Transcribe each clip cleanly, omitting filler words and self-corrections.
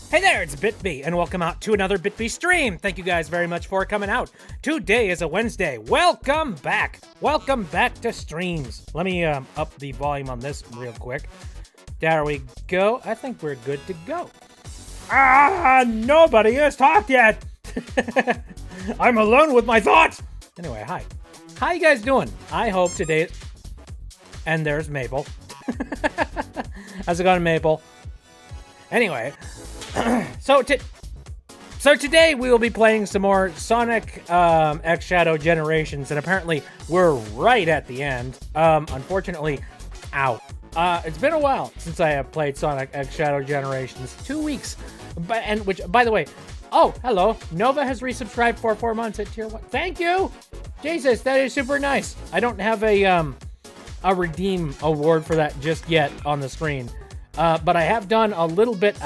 Hey there, it's BitB, and welcome out to another BitB stream. Thank you guys very much for coming out. Today is a Wednesday. Welcome back. Welcome back to streams. Let me up the volume on this real quick. There we go. I think we're good to go. Nobody has talked yet. I'm alone with my thoughts. Anyway, hi. How you guys doing? I hope today... And there's Maple. How's it going, Maple? Anyway... So today we will be playing some more Sonic X Shadow Generations, and apparently we're right at the end. Unfortunately, it's been a while since I have played Sonic X Shadow Generations. 2 weeks, which, by the way, oh, hello, Nova has resubscribed for 4 months at tier 1. Thank you, Jesus, that is super nice. I don't have a redeem award for that just yet on the screen. But I have done a little bit,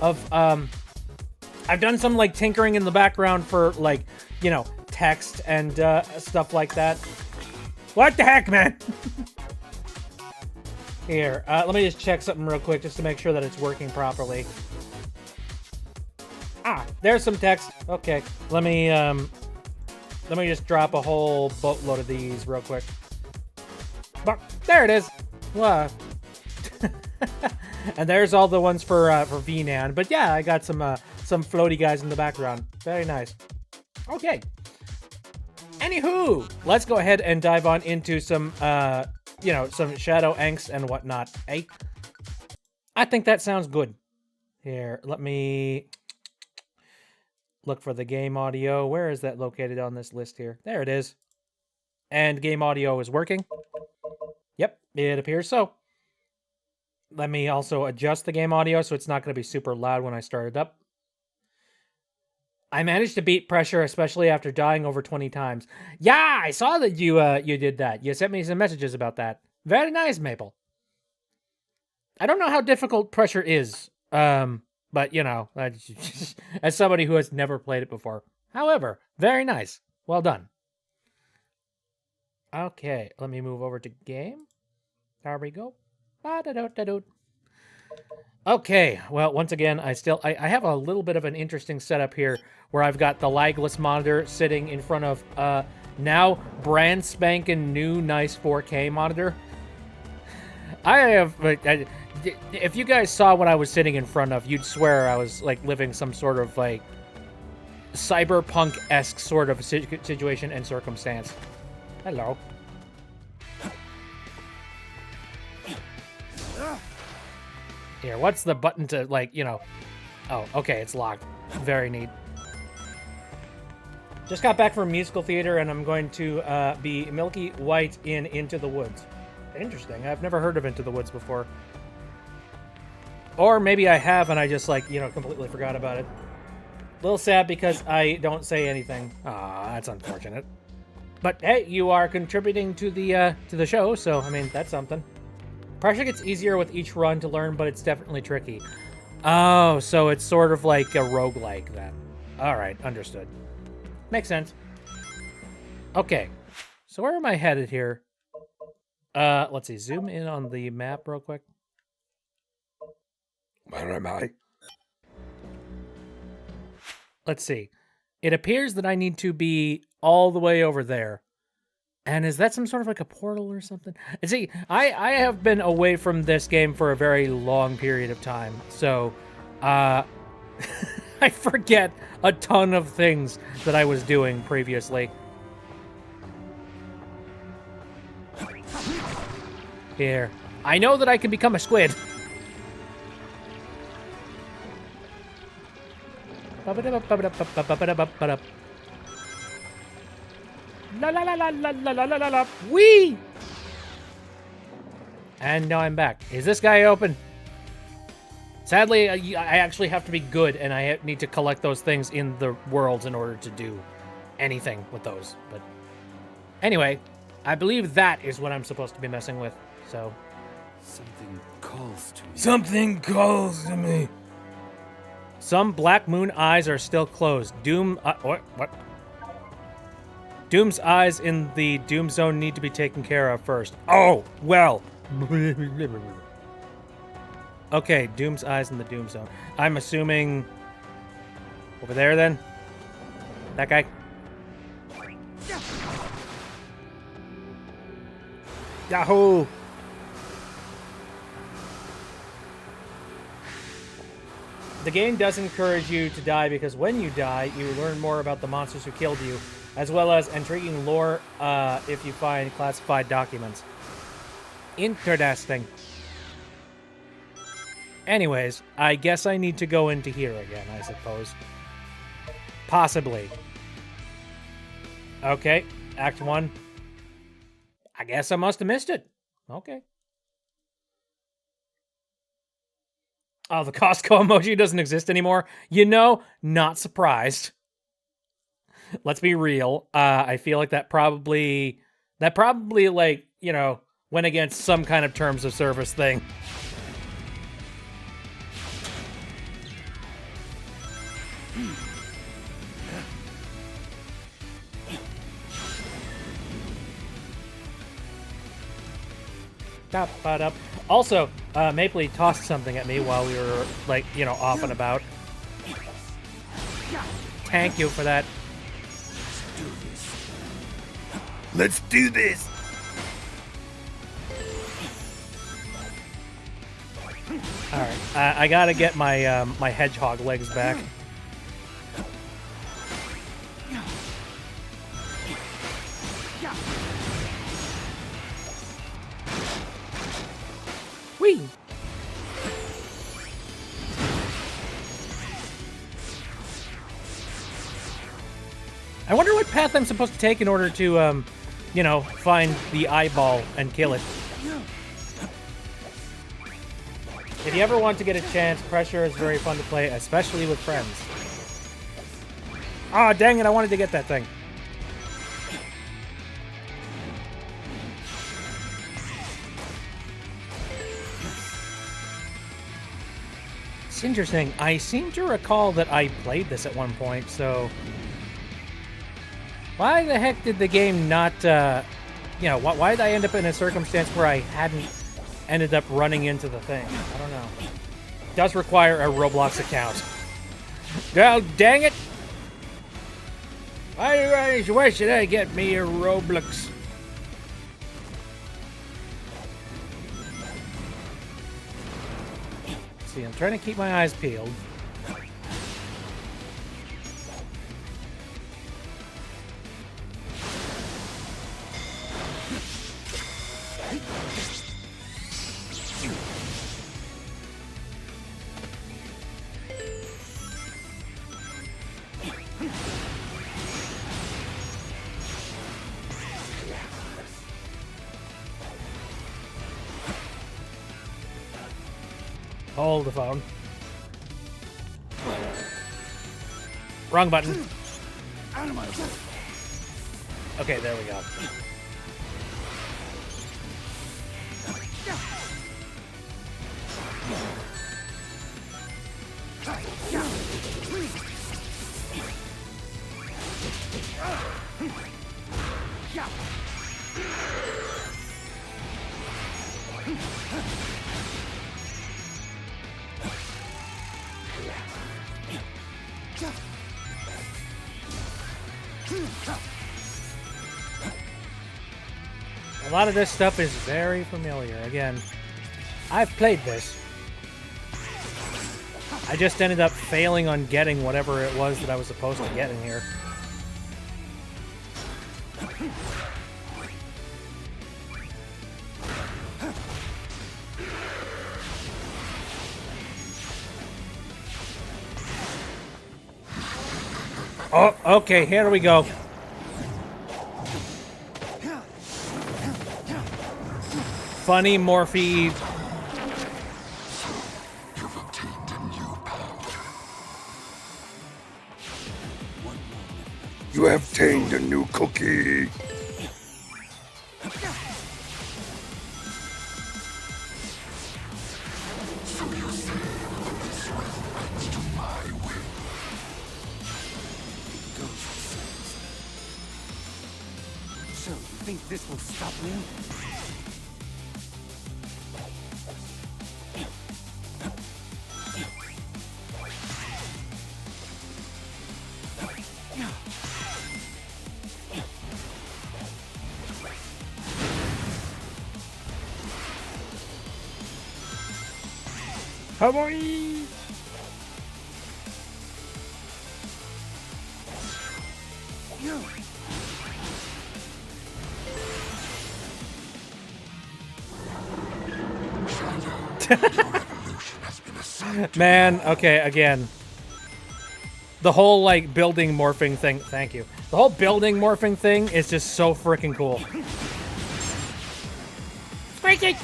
of, I've done some, like, tinkering in the background for, like, you know, text and, stuff like that. What the heck, man? Here, let me just check something real quick just to make sure that it's working properly. There's some text. Okay, let me just drop a whole boatload of these real quick. But there it is. Wow. And there's all the ones for VNAN. But yeah, I got some floaty guys in the background. Very nice. Okay. Anywho, let's go ahead and dive on into some, some Shadow Angst and whatnot. Hey, I think that sounds good. Here, let me look for the game audio. Where is that located on this list here? There it is. And game audio is working. Yep, it appears so. Let me also adjust the game audio so it's not going to be super loud when I start it up. I managed to beat Pressure, especially after dying over 20 times. Yeah, I saw that you did that. You sent me some messages about that. Very nice, Maple. I don't know how difficult Pressure is, but, you know, as somebody who has never played it before. However, very nice. Well done. Okay, let me move over to game. There we go. Okay, well, once again, I have a little bit of an interesting setup here where I've got the lagless monitor sitting in front of now brand spanking new nice 4K monitor. If you guys saw what I was sitting in front of, you'd swear I was like living some sort of like cyberpunk-esque sort of situation and circumstance. Hello. Here, what's the button to, like, you know... Oh, okay, it's locked. Very neat. Just got back from musical theater, and I'm going to be Milky White in Into the Woods. Interesting. I've never heard of Into the Woods before. Or maybe I have, and I just, like, you know, completely forgot about it. A little sad because I don't say anything. Aw, that's unfortunate. But, hey, you are contributing to the show, so, I mean, that's something. Pressure gets easier with each run to learn, but it's definitely tricky. Oh, so it's sort of like a roguelike then. Alright, understood. Makes sense. Okay, so where am I headed here? Let's see, zoom in on the map real quick. Where am I? Let's see. It appears that I need to be all the way over there. And is that some sort of like a portal or something? And see, I have been away from this game for a very long period of time, so I forget a ton of things that I was doing previously. Here. I know that I can become a squid. La la la la la la la la la la. Wee! And now I'm back. Is this guy open? Sadly, I actually have to be good, and I need to collect those things in the worlds in order to do anything with those. But anyway, I believe that is what I'm supposed to be messing with. So something calls to me. Something calls to me. Some Black Moon eyes are still closed. Doom. What? Doom's eyes in the Doom Zone need to be taken care of first. Oh, well. Okay, Doom's eyes in the Doom Zone. I'm assuming over there then? That guy? Yahoo! The game does encourage you to die because when you die, you learn more about the monsters who killed you, as well as intriguing lore if you find classified documents. Interesting. Anyways, I guess I need to go into here again, I suppose. Possibly. Okay, Act 1. I guess I must have missed it. Okay. Oh, the Costco emoji doesn't exist anymore. You know, not surprised. Let's be real. I feel like that probably like, you know, went against some kind of terms of service thing. Also, Mapley tossed something at me while we were, like, you know, off and about. Thank you for that. Let's do this. All right, I gotta get my my hedgehog legs back. Whee! I wonder what path I'm supposed to take in order to, you know, find the eyeball and kill it. If you ever want to get a chance, Pressure is very fun to play, especially with friends. Ah, oh, dang it, I wanted to get that thing. It's interesting. I seem to recall that I played this at one point, so... Why the heck did the game not, you know, why did I end up in a circumstance where I hadn't ended up running into the thing? I don't know. It does require a Roblox account. Well, dang it! Why should I get me a Roblox? See, I'm trying to keep my eyes peeled. Hold the phone. Wrong button. Okay, there we go. A lot of this stuff is very familiar. Again, I've played this. I just ended up failing on getting whatever it was that I was supposed to get in here. Oh, okay, here we go. Funny Morphe. You've obtained a new power. You have obtained a new cookie. So you say this realm bends to my will. So, you think this will stop me? Hawaii! Man, okay, again. The whole, like, building morphing thing, thank you. The whole building morphing thing is just so freaking cool. Freaking!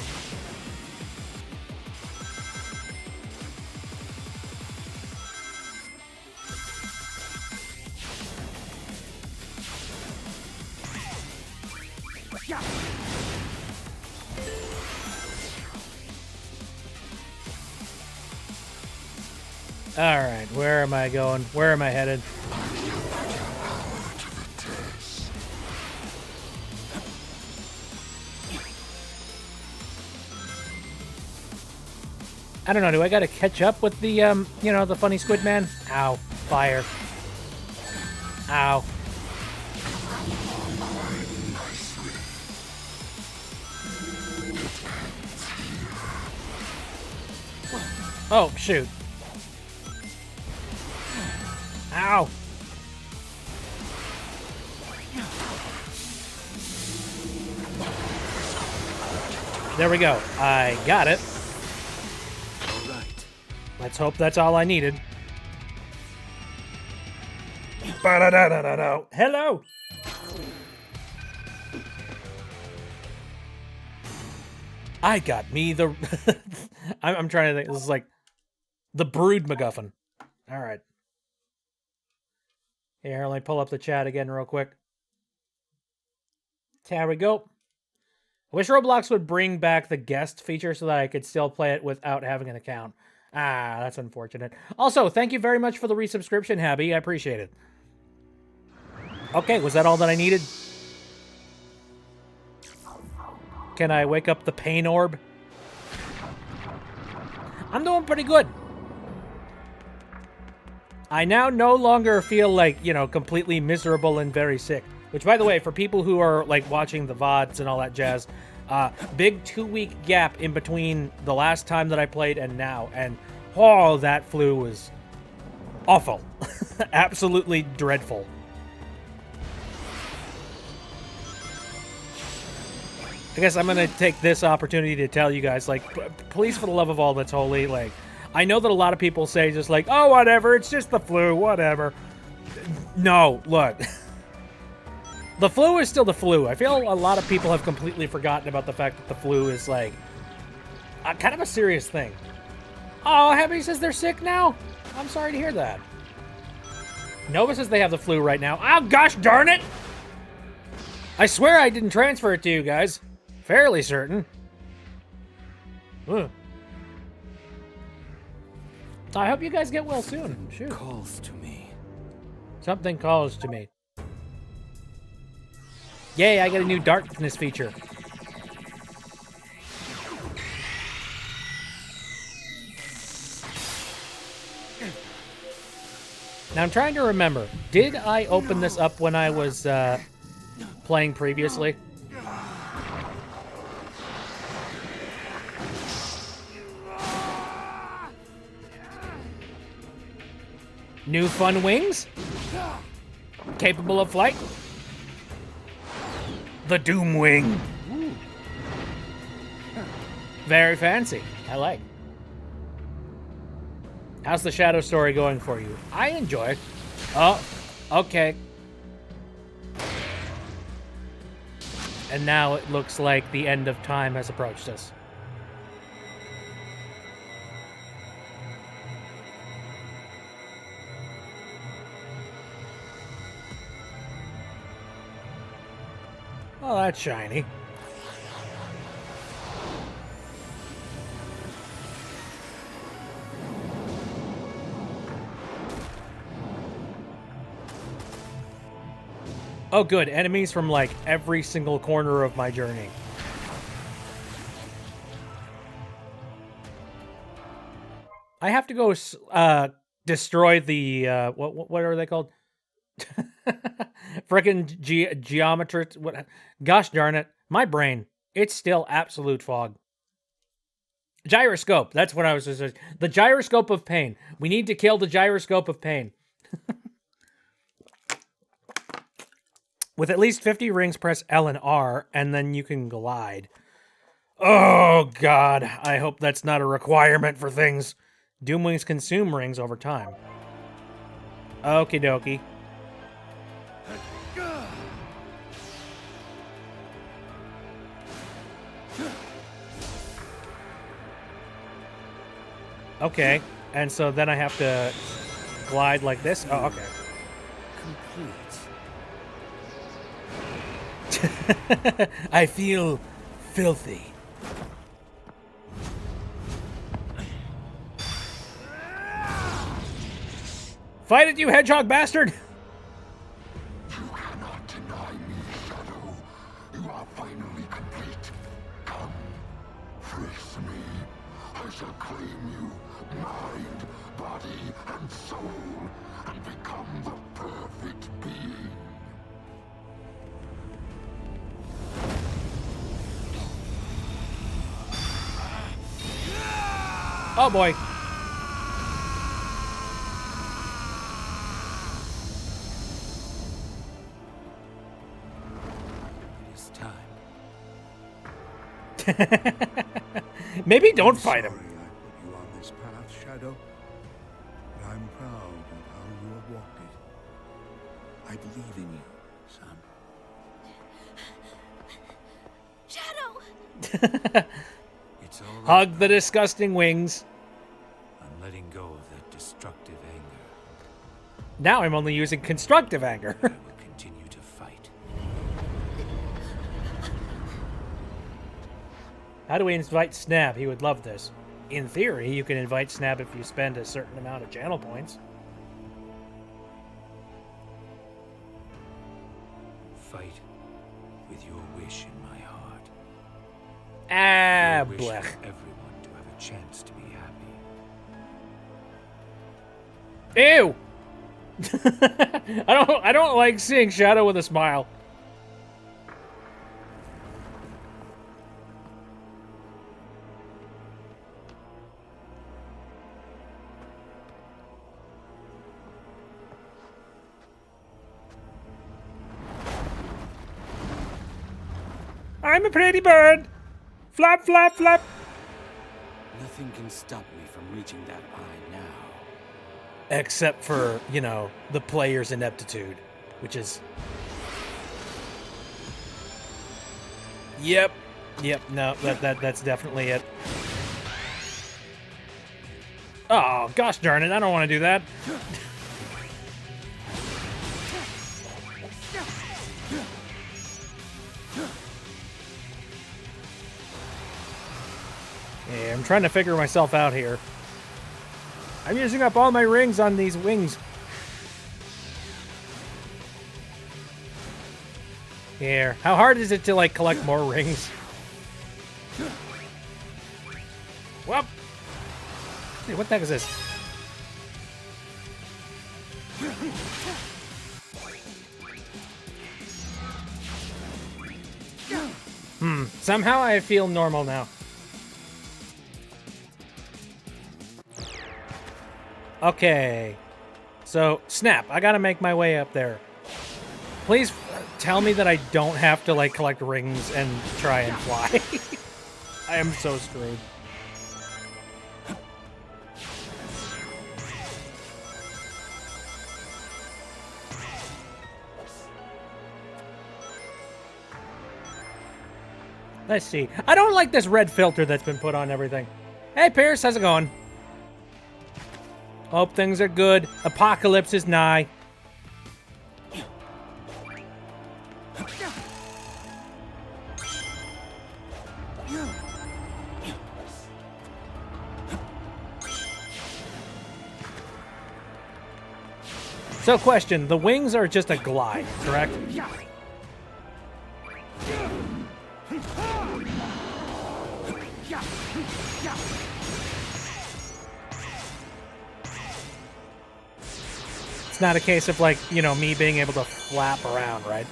Alright, where am I going? Where am I headed? I don't know, do I gotta catch up with the, you know, the funny squid man? Ow. Fire. Ow. Oh, shoot. Ow! There we go. I got it. All right. Let's hope that's all I needed. Ba-da-da-da-da-da. Hello! I got me the... I'm trying to think. This is like the Brood MacGuffin. All right. Here, let me pull up the chat again real quick. There we go. I wish Roblox would bring back the guest feature so that I could still play it without having an account. Ah, that's unfortunate. Also, thank you very much for the resubscription, Habby. I appreciate it. Okay, was that all that I needed? Can I wake up the pain orb? I'm doing pretty good. I now no longer feel like, you know, completely miserable and very sick. Which, by the way, for people who are, like, watching the VODs and all that jazz, big 2-week gap in between the last time that I played and now. And, oh, that flu was awful. Absolutely dreadful. I guess I'm going to take this opportunity to tell you guys, like, please, for the love of all that's holy, like, I know that a lot of people say just like, oh, whatever, it's just the flu, whatever. No, look. The flu is still the flu. I feel a lot of people have completely forgotten about the fact that the flu is, like, kind of a serious thing. Oh, Happy says they're sick now? I'm sorry to hear that. Nova says they have the flu right now. Oh, gosh darn it! I swear I didn't transfer it to you guys. Fairly certain. Ugh. I hope you guys get well soon. Shoot. Calls to me. Something calls to me. Yay, I get a new darkness feature. Now I'm trying to remember. Did I open this up when I was playing previously? New fun wings? Capable of flight? The Doom Wing. Ooh. Very fancy. I like. How's the Shadow story going for you? I enjoy it. Oh, okay. And now it looks like the end of time has approached us. Oh, that's shiny. Oh, good. Enemies from, like, every single corner of my journey. I have to go, destroy the, what are they called? Frickin' geometry. What? Gosh darn it. My brain. It's still absolute fog. Gyroscope. That's what I was just... The gyroscope of pain. We need to kill the gyroscope of pain. With at least 50 rings, press L and R, and then you can glide. Oh, God. I hope that's not a requirement for things. Doomwings consume rings over time. Okie dokie. Okay, and so then I have to glide like this? Oh, okay. Complete. I feel filthy. Fight it, you hedgehog bastard! You cannot deny me, Shadow. You are finally complete. Come, face me. I shall claim you, mind, body, and soul, and become the perfect being. Oh boy. It is time. Maybe don't fight him. Sorry I put you on this path, Shadow. But I'm proud of how you have walked it. I believe in you, son. Shadow! It's all right. Hug the disgusting wings. I'm letting go of that destructive anger. Now I'm only using constructive anger. I will continue to fight. How do we invite Snap? He would love this. In theory, you can invite Snap if you spend a certain amount of channel points. Fight with your wish in my heart. Ah, Your wish blech. for everyone to have a chance to be happy. Ew! I don't like seeing Shadow with a smile. I'm a pretty bird. Flap, flap, flap. Nothing can stop me from reaching that eye now. Except for, you know, the player's ineptitude, which is... Yep. Yep, no, that's definitely it. Oh, gosh darn it, I don't want to do that. Yeah, I'm trying to figure myself out here. I'm using up all my rings on these wings. Here. How hard is it to, like, collect more rings? Whoop! Hey, what the heck is this? Somehow I feel normal now. Okay. So, Snap, I gotta make my way up there. Please tell me that I don't have to, like, collect rings and try and fly. I am so screwed. Let's see. I don't like this red filter that's been put on everything. Hey, Pierce, how's it going? Hope things are good. Apocalypse is nigh. So, question, the wings are just a glide, correct? It's not a case of, like, you know, me being able to flap around, right?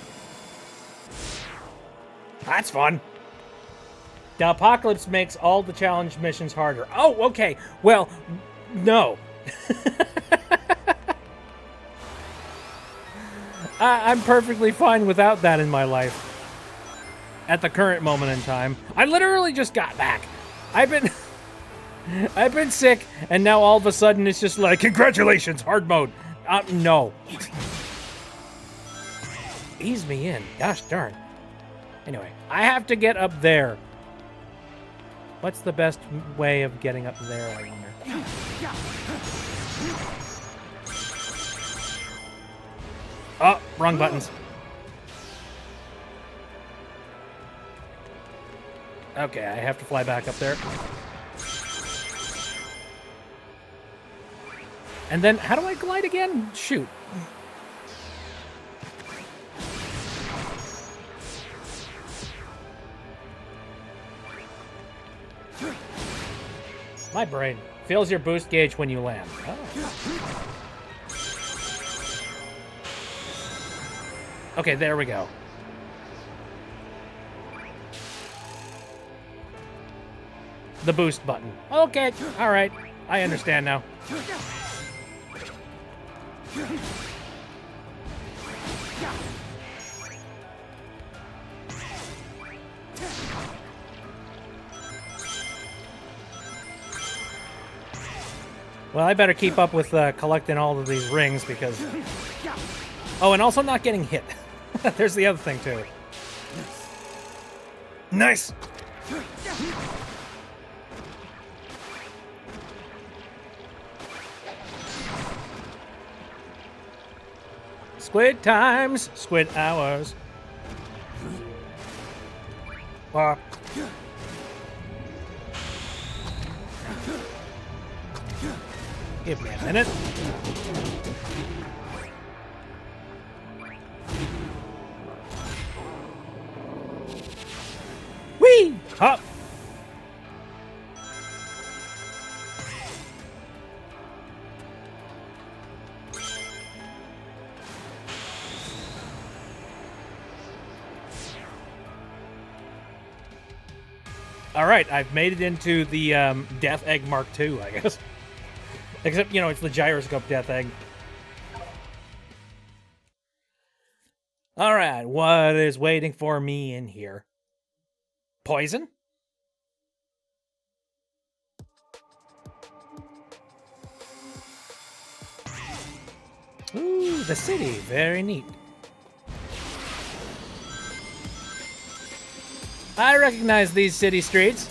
That's fun. The apocalypse makes all the challenge missions harder. Oh, okay. Well, no. I'm perfectly fine without that in my life. At the current moment in time. I literally just got back. I've been sick, and now all of a sudden it's just like, congratulations, hard mode. No. Ease me in. Gosh darn. Anyway, I have to get up there. What's the best way of getting up there, I wonder? Oh, wrong buttons. Okay, I have to fly back up there. And then, how do I glide again? Shoot. My brain fills your boost gauge when you land. Oh. Okay, there we go. The boost button. Okay, all right. I understand now. Well, I better keep up with collecting all of these rings because... Oh, and also not getting hit. There's the other thing, too. Nice! Squid times, squid hours. Give me a minute. Whee! Hop! All right, I've made it into the Death Egg Mark II, I guess. Except, you know, it's the gyroscope Death Egg. All right, what is waiting for me in here? Poison? Ooh, the city. Very neat. I recognize these city streets.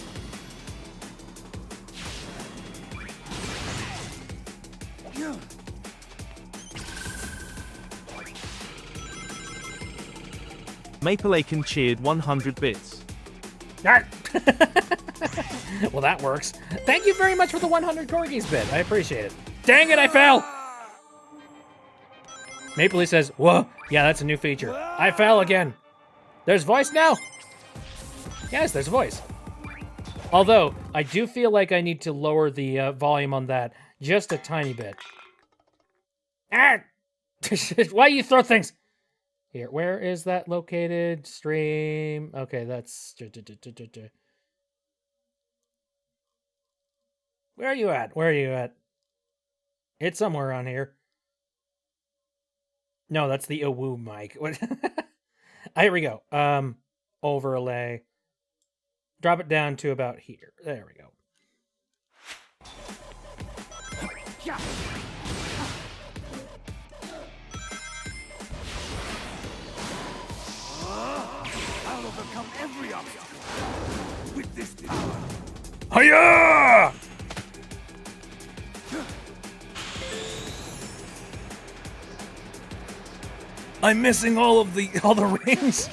Maple Aiken cheered 100 bits. Well, that works. Thank you very much for the 100 corgis bit. I appreciate it. Dang it, I fell! Mapley says, whoa, yeah, that's a new feature. I fell again. There's voice now? Yes, there's voice. Although, I do feel like I need to lower the volume on that just a tiny bit. Ah! Why you throw things? Here, where is that located? Stream. Okay, that's... Where are you at? Where are you at? It's somewhere on here. No, that's the Awoo mic. Here we go. Overlay. Drop it down to about here. There we go. I'll overcome every obstacle with this power. Hiya! I'm missing all the rings.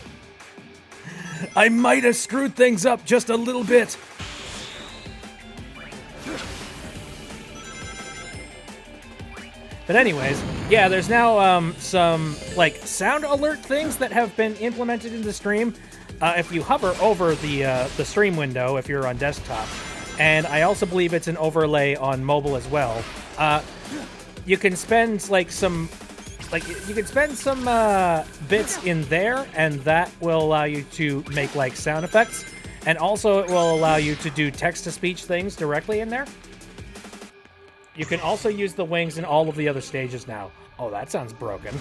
I might have screwed things up just a little bit. But anyways, yeah, there's now some like sound alert things that have been implemented in the stream. If you hover over the stream window, if you're on desktop, and I also believe it's an overlay on mobile as well. You can spend some bits in there, and that will allow you to make like sound effects. And also it will allow you to do text-to-speech things directly in there. You can also use the wings in all of the other stages now. Oh, that sounds broken.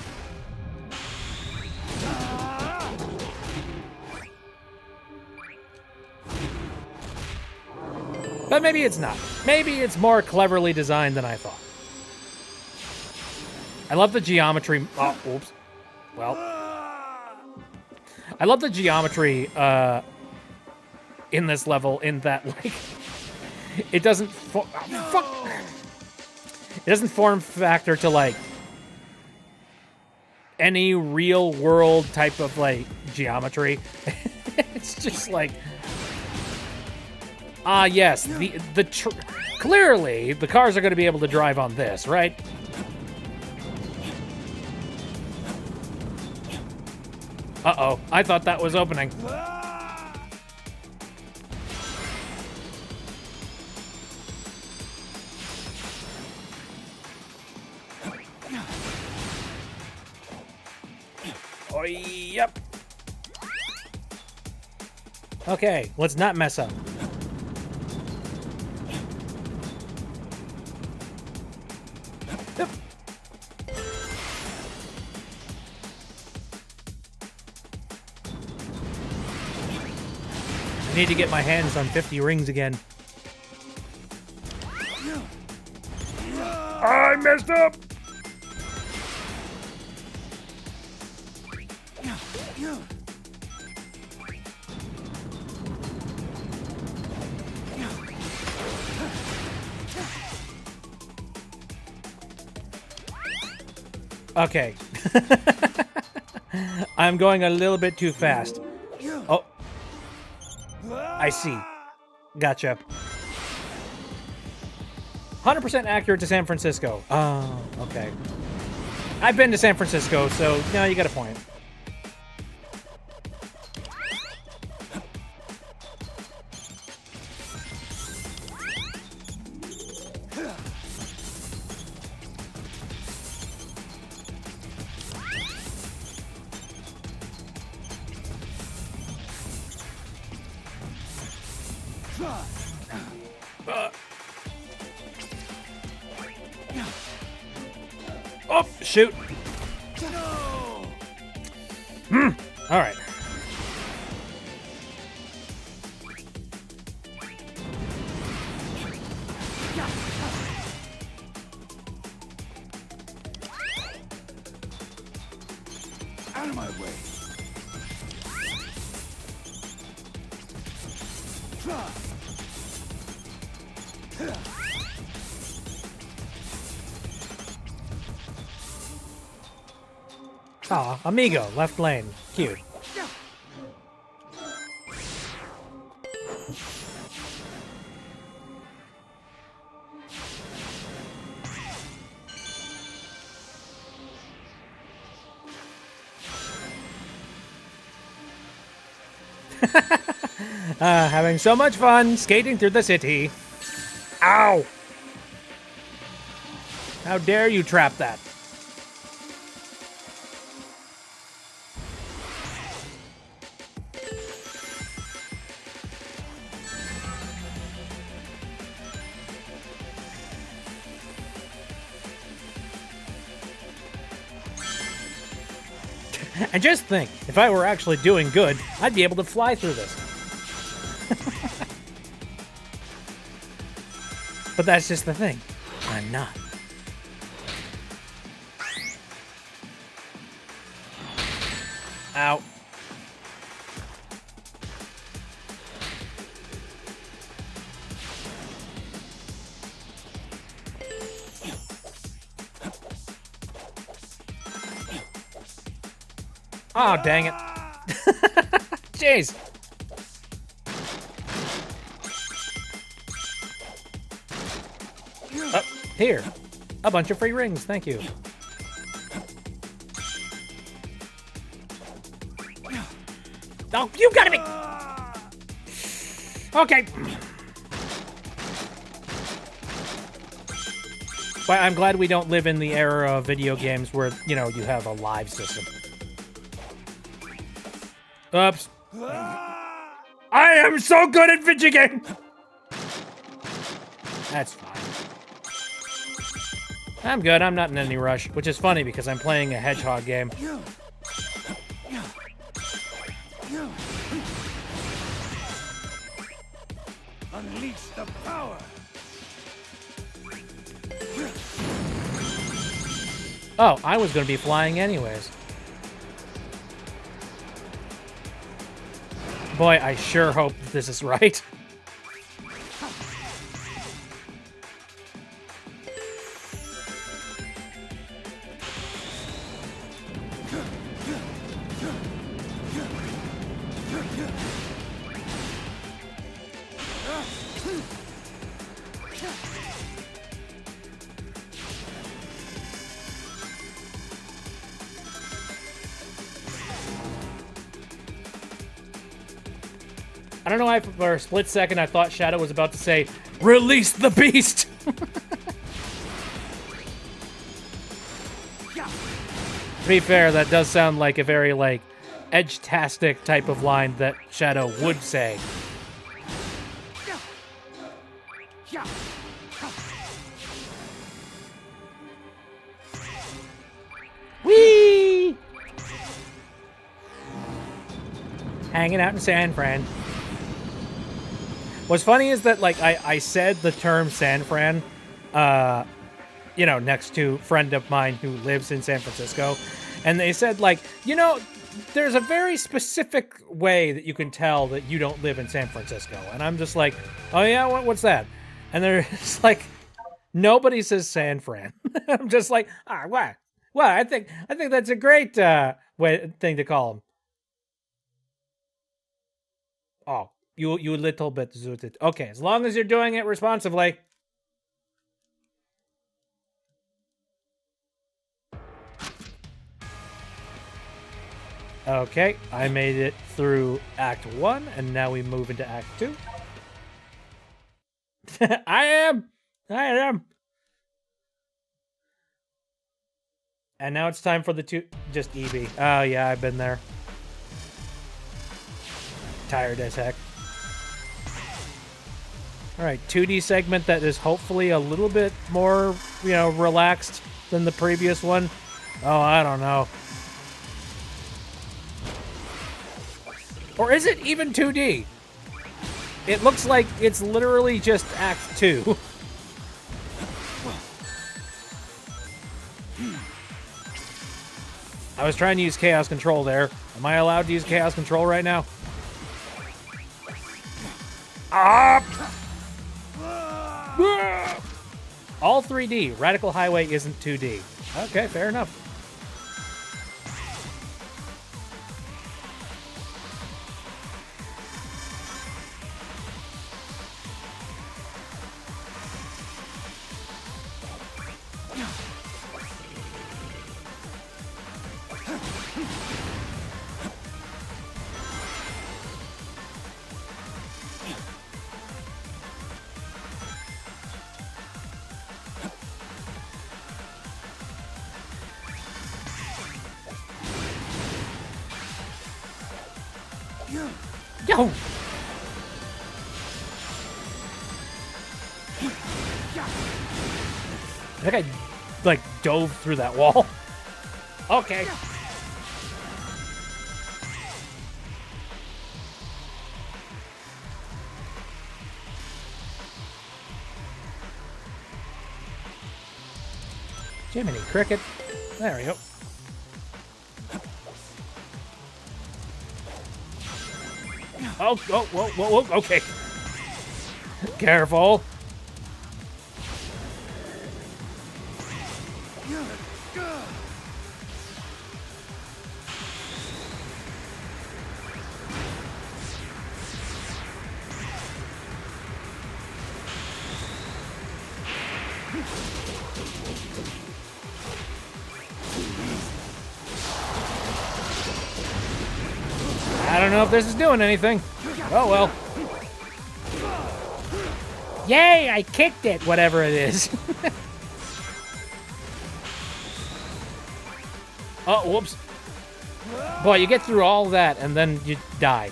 But maybe it's not. Maybe it's more cleverly designed than I thought. I love the geometry. Oh, oops. Well. I love the geometry in this level in that, like, it doesn't... It doesn't form factor to, like, any real world type of, like, geometry. It's just like... Ah, yes, clearly the cars are going to be able to drive on this, right? Uh-oh, I thought that was opening. Oh, yep. Okay, let's not mess up. Yep. I need to get my hands on 50 rings again. I messed up! Okay. I'm going a little bit too fast. Oh. I see. Gotcha. 100% accurate to San Francisco. Oh, okay. I've been to San Francisco, so no, you got a point. Oh, shoot. All right. Out of my way. Aw, amigo, left lane. Cute. Having so much fun skating through the city. Ow! How dare you trap that? And just think, if I were actually doing good, I'd be able to fly through this. But that's just the thing. I'm not. Ow. Oh, dang it. Jeez. Oh, here. A bunch of free rings, thank you. Oh, you gotta be... Okay. But I'm glad we don't live in the era of video games where, you know, you have a live system. Oops. I am so good at video games! That's fine. I'm good. I'm not in any rush, which is funny because I'm playing a hedgehog game. Unleash the power. Oh, I was going to be flying anyways. Boy, I sure hope this is right. I don't know why for a split second I thought Shadow was about to say, "Release the beast!" To be fair, that does sound like a very, like, edge-tastic type of line that Shadow would say. Whee! Hanging out in San Fran. What's funny is that, like, I said the term San Fran, you know, next to a friend of mine who lives in San Francisco, and they said, like, you know, there's a very specific way that you can tell that you don't live in San Francisco. And I'm just like, oh yeah, what's that? And they're just like, nobody says San Fran. I'm just like, what? What? I think that's a great thing to call them. Oh. You little bit zooted. Okay, as long as you're doing it responsibly. Okay, I made it through Act 1, and now we move into Act 2. I am! And now it's time for the just Eevee. Oh yeah, I've been there. Tired as heck. All right, 2D segment that is hopefully a little bit more, you know, relaxed than the previous one. Oh, I don't know. Or is it even 2D? It looks like it's literally just Act 2. I was trying to use Chaos Control there. Am I allowed to use Chaos Control right now? Ah! All 3D. Radical Highway isn't 2D. Okay, fair enough. Yo! I think I, like, dove through that wall. Okay. Jiminy Cricket. There we go. Oh, whoa, okay. Careful. I don't know if this is doing anything. Oh, well. Yay, I kicked it, whatever it is. Oh, whoops. Boy, you get through all that and then you die.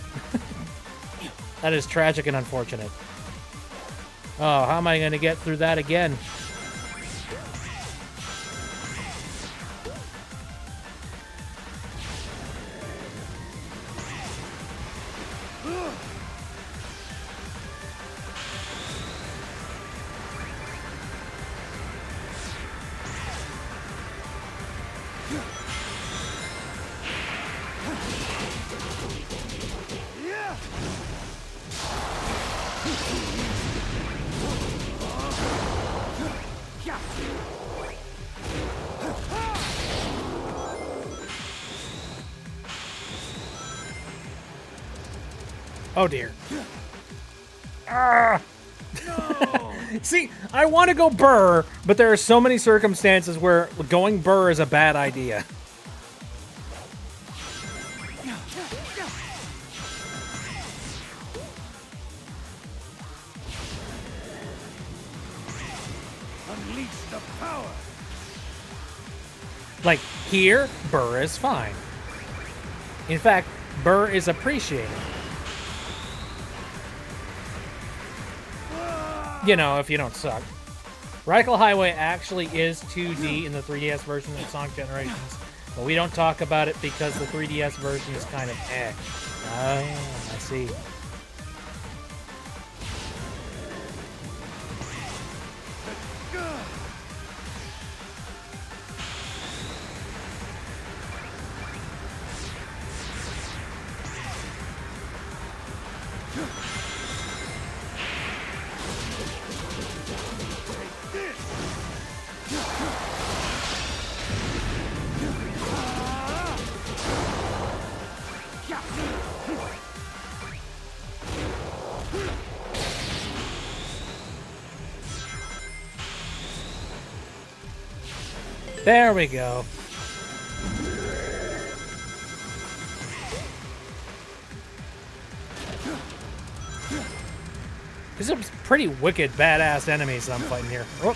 That is tragic and unfortunate. Oh, how am I going to get through that again? Oh dear. Ah! See, I want to go Burr, but there are so many circumstances where going Burr is a bad idea. Unleash the power. Like, here, Burr is fine. In fact, Burr is appreciated. You know, if you don't suck. Radical Highway actually is 2D in the 3DS version of Sonic Generations, but we don't talk about it because the 3DS version is kind of eh. Oh, I see. There we go. These are pretty wicked, badass enemies I'm fighting here. Whoop.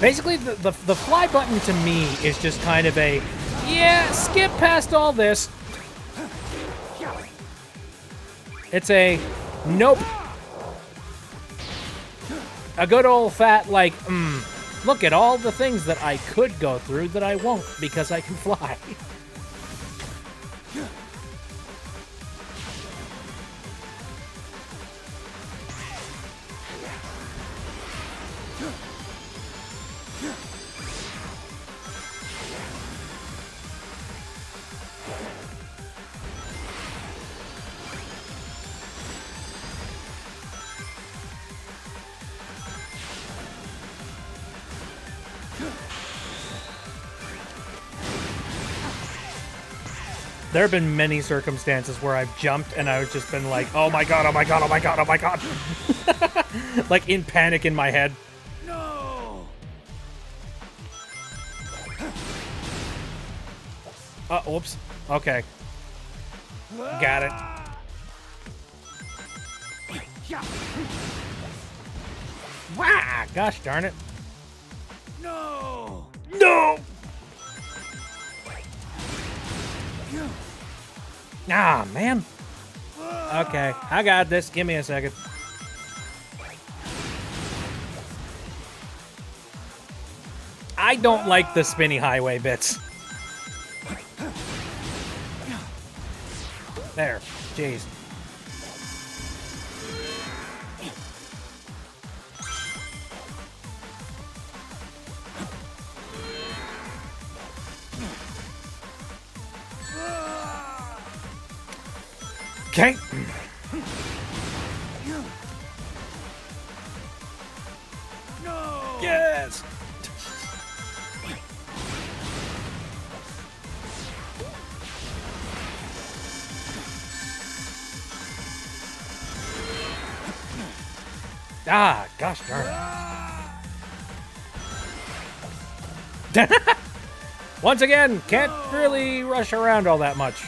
Basically, the fly button to me is just kind of a, yeah, skip past all this. It's a, nope. A good old fat, like, look at all the things that I could go through that I won't because I can fly. There have been many circumstances where I've jumped and I've just been like, oh my god, oh my god, oh my god, oh my god. Like in panic in my head. No. Whoops. Okay. Got it. Wah! Gosh darn it. No. No! Ah, man. Okay, I got this. Give me a second. I don't like the spinny highway bits. There. Jeez. Okay. No. Yes. Ah, gosh darn it. Once again, can't really rush around all that much.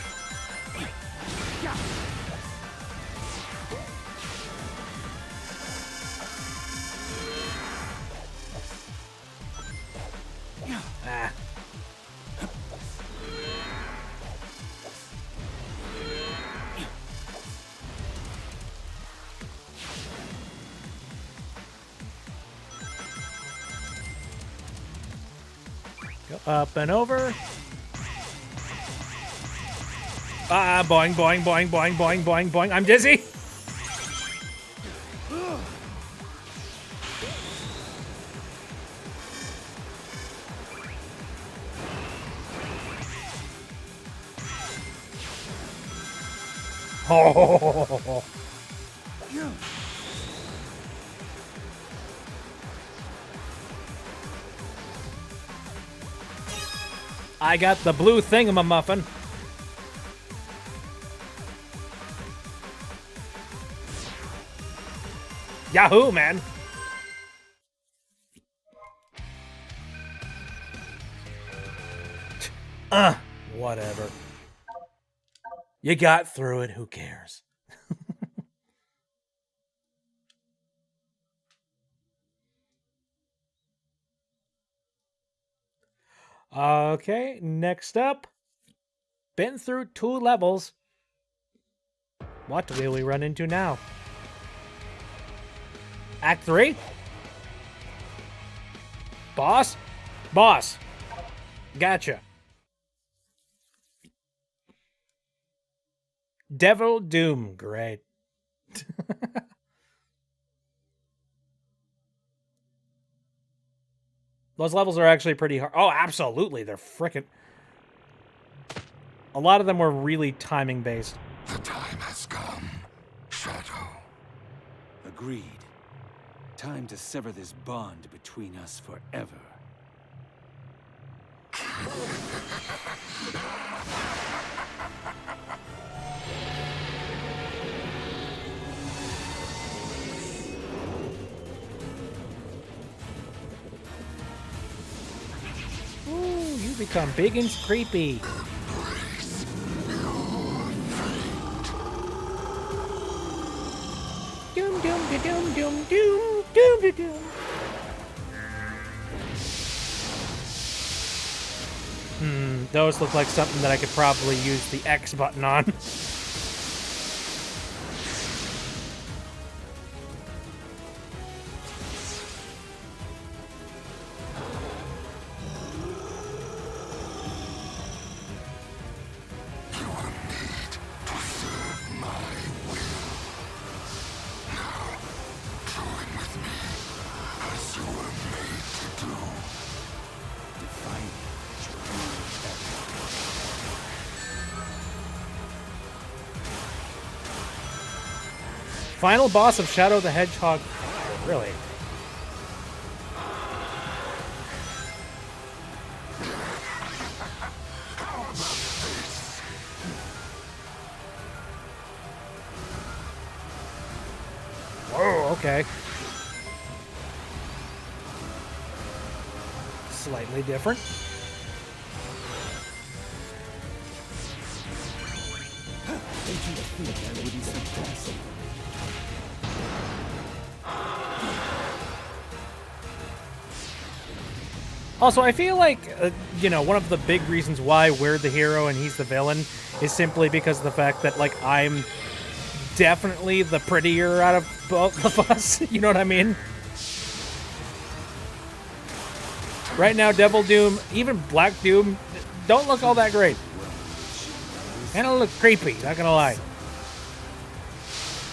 Up and over. Ah, boing, boing, boing, boing, boing, boing, boing. I'm dizzy. Oh. I got the blue thingamamuffin. Yahoo, man. Whatever. You got through it, who cares? Okay, next up. Been through 2 levels. What will we run into now? Act 3? Boss? Boss. Gotcha. Devil Doom. Great. Those levels are actually pretty hard. Oh, absolutely. They're frickin'... A lot of them were really timing based. The time has come, Shadow. Agreed. Time to sever this bond between us forever. Ooh, you become big and creepy. Doom, doom, da, doom, doom, doom, doom, da, doom. Those look like something that I could probably use the X button on. Final boss of Shadow the Hedgehog. Really? Whoa, okay. Slightly different. Also, I feel like, you know, one of the big reasons why we're the hero and he's the villain is simply because of the fact that, like, I'm definitely the prettier out of both of us. You know what I mean? Right now, Devil Doom, even Black Doom, don't look all that great. Kind of look creepy, not gonna lie.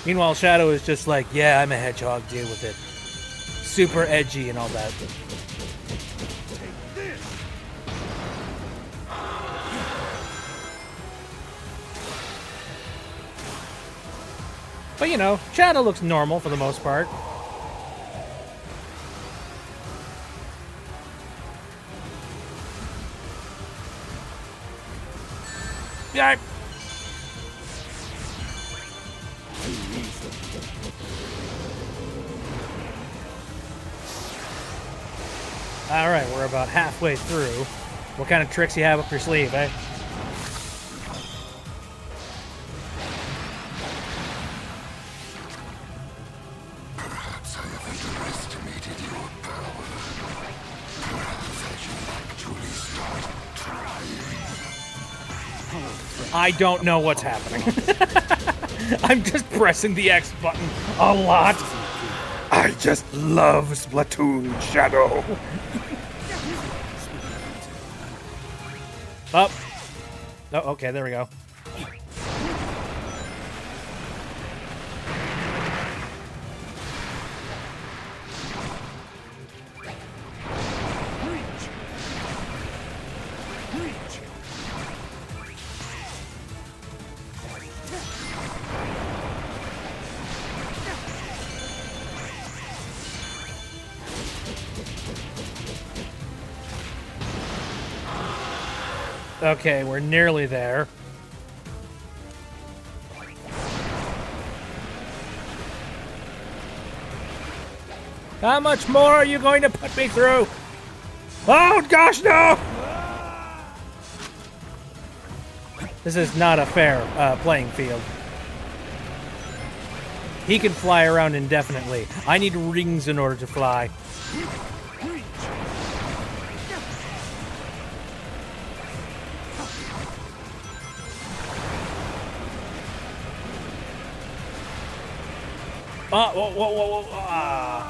Meanwhile, Shadow is just like, yeah, I'm a hedgehog, deal with it. Super edgy and all that. But, you know, Shadow looks normal for the most part. Yeah. All right, we're about halfway through. What kind of tricks you have up your sleeve, eh? Perhaps I have underestimated your power. Perhaps I should actually start trying. I don't know what's happening. I'm just pressing the X button a lot. I just love Splatoon, Shadow. Up. Oh, okay, there we go. Okay, we're nearly there. How much more are you going to put me through? Oh, gosh, no! This is not a fair playing field. He can fly around indefinitely. I need rings in order to fly. Oh, whoa, whoa, whoa, whoa. Ah.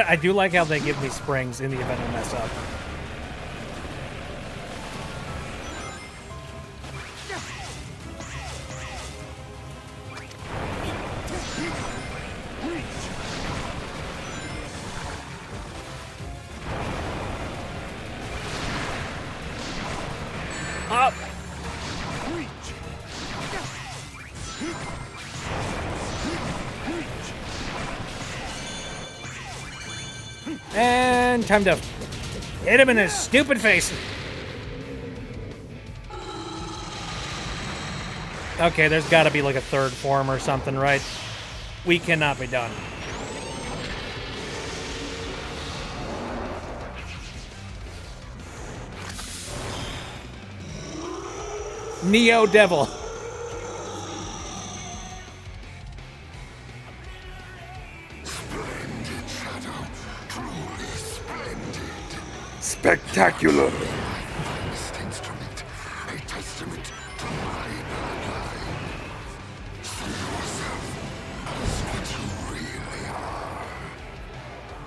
I do like how they give me springs in the event I mess up. Up. And time to hit him in his stupid face. Okay, there's got to be like a third form or something, right? We cannot be done. Neo Devil. Splendid, Shadow. Truly splendid. Spectacular! Finest instrument, a testament to my bloodline. See yourself as what you really are.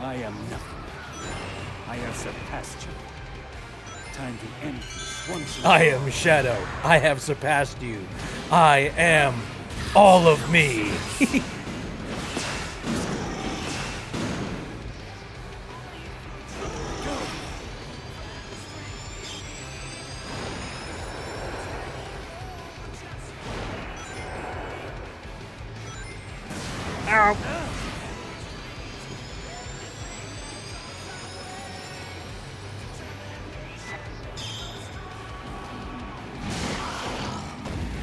I am nothing. I have surpassed you. Time to end this once and I am Shadow. I have surpassed you. I am all of me. Ow.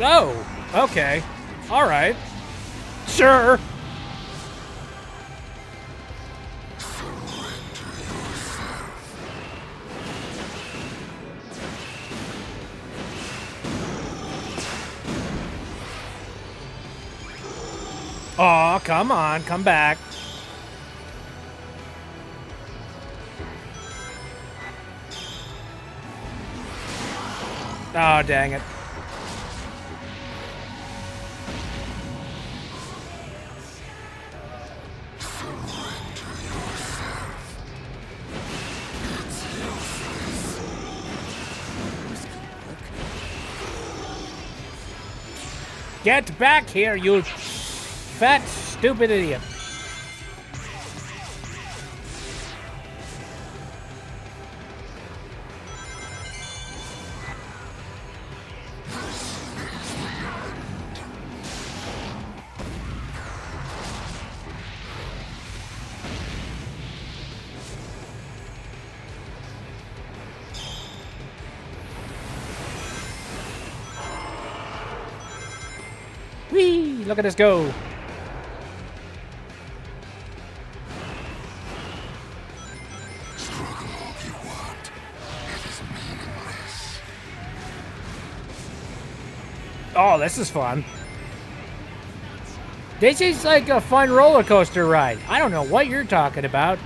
Oh, okay. All right. Sure. Aw, come on, come back. Oh, dang it. Get back here, you fat, stupid idiot. Whee! Look at us go. Struggle all you want. It is meaningless. Oh, this is fun. This is like a fun roller coaster ride. I don't know what you're talking about.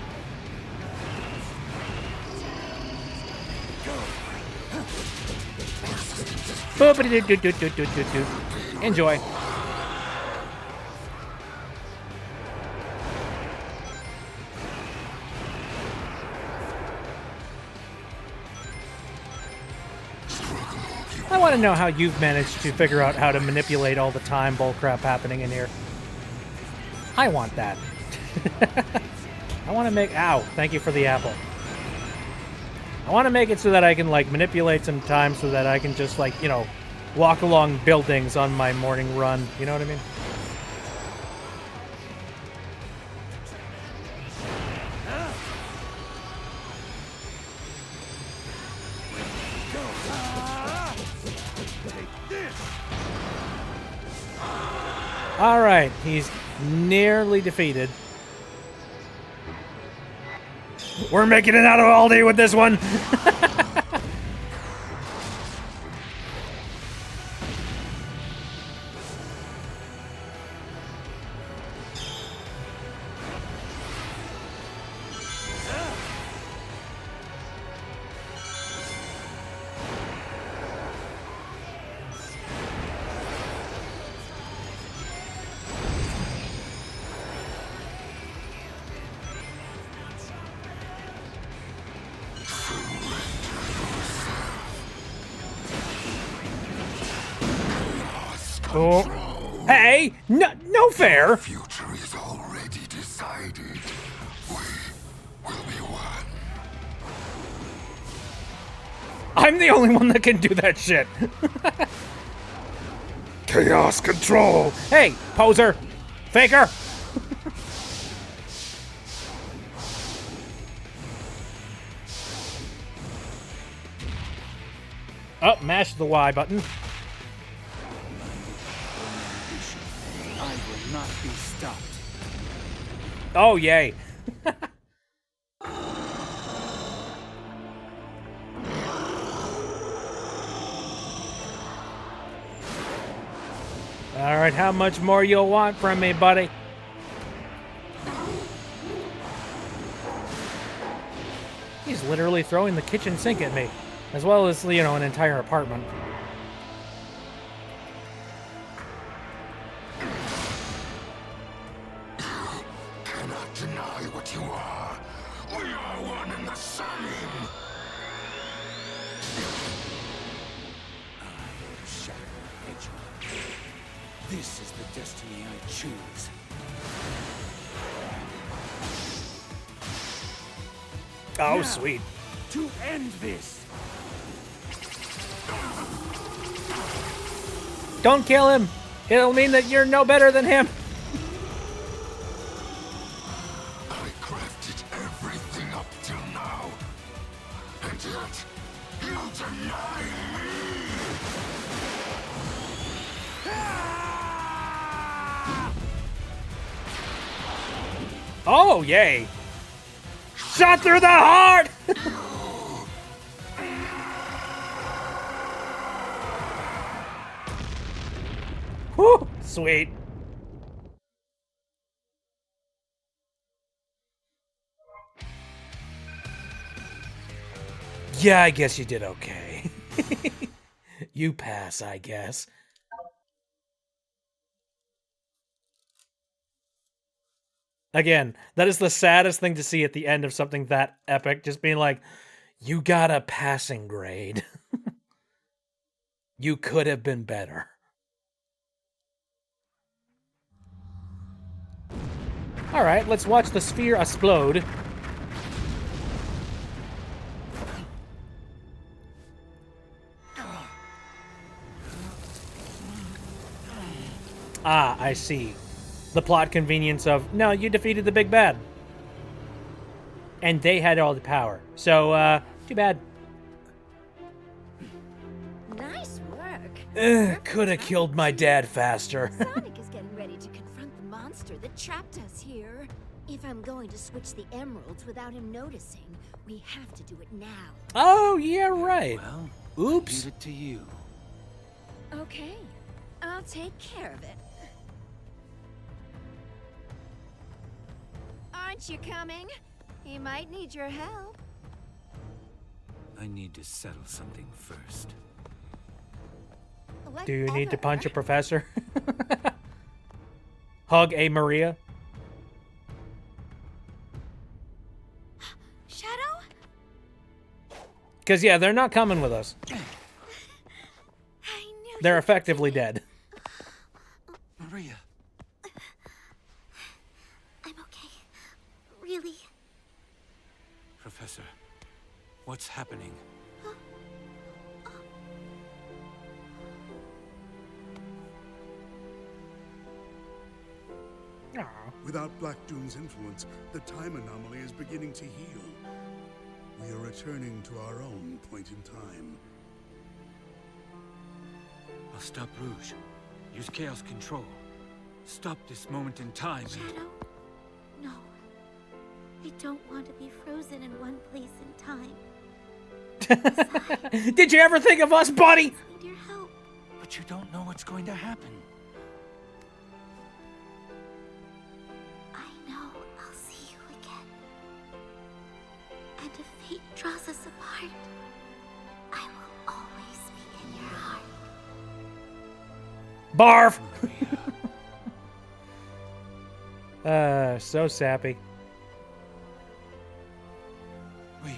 Boop-a-doo-doo-doo-doo-doo-doo. Enjoy. I want to know how you've managed to figure out how to manipulate all the time bullcrap happening in here. I want that. I want to make... Ow, thank you for the apple. I want to make it so that I can, like, manipulate some time so that I can just, like, you know, walk along buildings on my morning run. You know what I mean? All right, he's nearly defeated. We're making it out of Aldi with this one. Oh. Hey, no fair. The future is already decided. We will be one. I'm the only one that can do that shit. Chaos control. Hey, poser, faker. Oh, mash the Y button. I will not be stopped. Oh, yay. All right, how much more you'll want from me, buddy? He's literally throwing the kitchen sink at me, as well as, you know, an entire apartment. Cannot deny what you are. We are one and the same. Shadow Hedgehog. This is the destiny I choose. Oh, Now, sweet. to end this. Don't kill him. It'll mean that you're no better than him. I crafted everything up till now. And yet, you deny me. Oh, yay. Shot through the heart. Whew, sweet. Yeah, I guess you did okay. You pass, I guess. Again, that is the saddest thing to see at the end of something that epic. Just being like, you got a passing grade. You could have been better. All right, let's watch the sphere explode. Ah, I see. The plot convenience of, no, you defeated the big bad. And they had all the power. So, too bad. Nice work. Could have killed my dad faster. Sonic is getting ready to confront the monster that trapped us here. If I'm going to switch the emeralds without him noticing, we have to do it now. Oh, yeah, right. Well, Oops. leave it to you. Okay, I'll take care of it. Aren't you coming? He might need your help. I need to settle something first. Do you need to punch a Whatever. professor? Hug a Maria? Shadow? Because, yeah, they're not coming with us. They're effectively dead. Maria. I'm okay. Really. Professor, what's happening? Aw. Without Black Doom's influence, the time anomaly is beginning to heal. We are returning to our own point in time. I'll stop Rouge. Use Chaos Control. Stop this moment in time. Shadow? No. I don't want to be frozen in one place in time. Did you ever think of us, buddy? I need your help. But you don't know what's going to happen. I know I'll see you again. And if fate draws us apart, I will always be in your heart. Barf! So sappy. Wait.